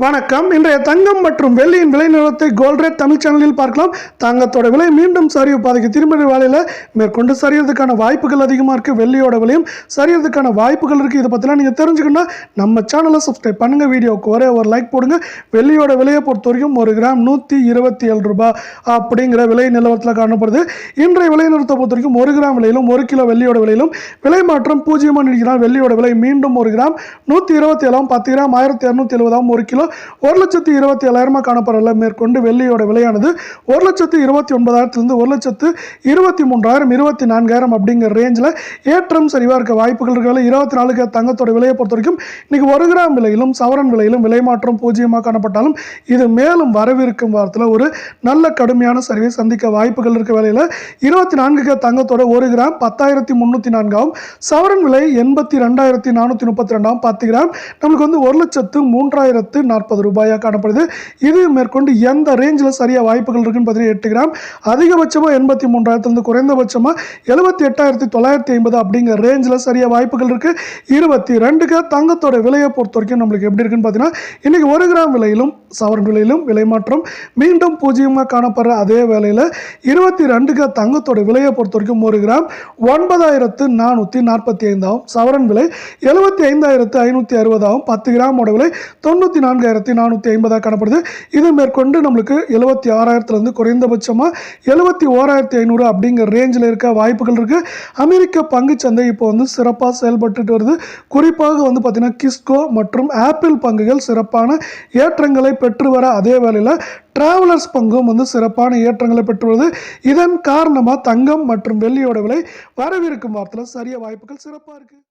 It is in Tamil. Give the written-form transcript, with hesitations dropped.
வணக்கம். இன்றைய தங்கம் மற்றும் வெள்ளியின் விலை நிலவரத்தை கோல்ட் ரேட் தமிழ் சேனலில் பார்க்கலாம். தங்கத்தோட விலை மீண்டும் சரிவு பாதைக்கு திரும்பிய வேலையில் மேற்கொண்டு சரியறதுக்கான வாய்ப்புகள் அதிகமாக இருக்குது. வெள்ளியோட விலையும் சரியறதுக்கான வாய்ப்புகள் இருக்குது. இதை பற்றிலாம் நீங்கள் தெரிஞ்சுக்கணும்னா நம்ம சேனலை சப்ஸ்கிரைப் பண்ணுங்கள். வீடியோவுக்கு ஒரே ஒரு லைக் போடுங்க. வெள்ளியோட விலையை பொறுத்த வரைக்கும் ஒரு கிராம் 127 ரூபாய் அப்படிங்கிற விலை நிலவரத்தில் காணப்படுது. இன்றைய விலை நிலவரத்தை பொறுத்த வரைக்கும் ஒரு கிராம் விலையிலும் ஒரு கிலோ வெள்ளியோட விலையிலும் விலை மாற்றம் 0 நீடிக்கிறார். வெள்ளியோட விலை மீண்டும் ஒரு கிராம் 127 10 கிராம் 1270 ஒரு கிலோ 1,27,000 காணப்படல. மேற்கொண்டு வெள்ளியோட விலையானது 1,29,000 1,23,000 24,000 அப்படிங்கிற ரேஞ்சில் ஏற்றம் சரிவாக இருக்க வாய்ப்புகள் இருக்கிற 24 தங்கத்தோட விலையை பொறுத்த வரைக்கும் இன்னைக்கு ஒரு கிராம் விலையிலும் சவரன் விலையிலும் விலை மாற்றம் 0 காணப்பட்டாலும் இது மேலும் வரவிருக்கும் வாரத்தில் ஒரு நல்ல கடுமையான சரிவை சந்திக்க வாய்ப்புகள் இருக்க வேலையில் 24 தங்கத்தோட ஒரு கிராம் 10,304 சவரன் விலை 82,432 10 கிராம் நம்மளுக்கு வந்து 1,03,040 ரூபாயாக காணப்படுது. இது மேற்கொண்டு எந்த ரேஞ்சில் சரியா வாய்ப்புகள் இருக்குன்னு பார்த்தீங்கன்னா 8 கிராம் அதிகபட்சமாக 83,000 குறைந்தபட்சமாக 78,950 அப்படிங்கிற ரேஞ்சில் சரியா வாய்ப்புகள் இருக்கு. 22 தங்கத்தோட விலையை பொறுத்த வரைக்கும் நம்மளுக்கு எப்படி இருக்குன்னு பார்த்தீங்கன்னா இன்னைக்கு ஒரு கிராம் விலையிலும் சவரன் விலையிலும் விலை மாற்றம் மீண்டும் 0 காணப்படுற அதே வேளையில் 22 தங்கத்தோட விலையை பொறுத்த வரைக்கும் ஒரு கிராம் 9,445 சவரன் விலை 75,560 10 கிராமோட விலை 94,450 காணப்படுது. இது மேற்கொண்டு நம்மளுக்கு 76,000 குறைந்தபட்சமாக 71,500 அப்படிங்கிற ரேஞ்சில் இருக்க வாய்ப்புகள் இருக்கு. அமெரிக்க பங்குச்சந்தை இப்போ வந்து சிறப்பாக செயல்பட்டு வருது. குறிப்பாக வந்து பார்த்தீங்கன்னா கிஸ்கோ மற்றும் ஆப்பிள் பங்குகள் சிறப்பான ஏற்றங்களை பெற்று வர அதே வேளையில் டிராவலர்ஸ் பங்கும் வந்து சிறப்பான ஏற்றங்களை பெற்று வருது. இதன் காரணமாக தங்கம் மற்றும் வெள்ளியோட விலை வரவிருக்கும் வாரத்தில் சரிய வாய்ப்புகள் சிறப்பாக இருக்கு.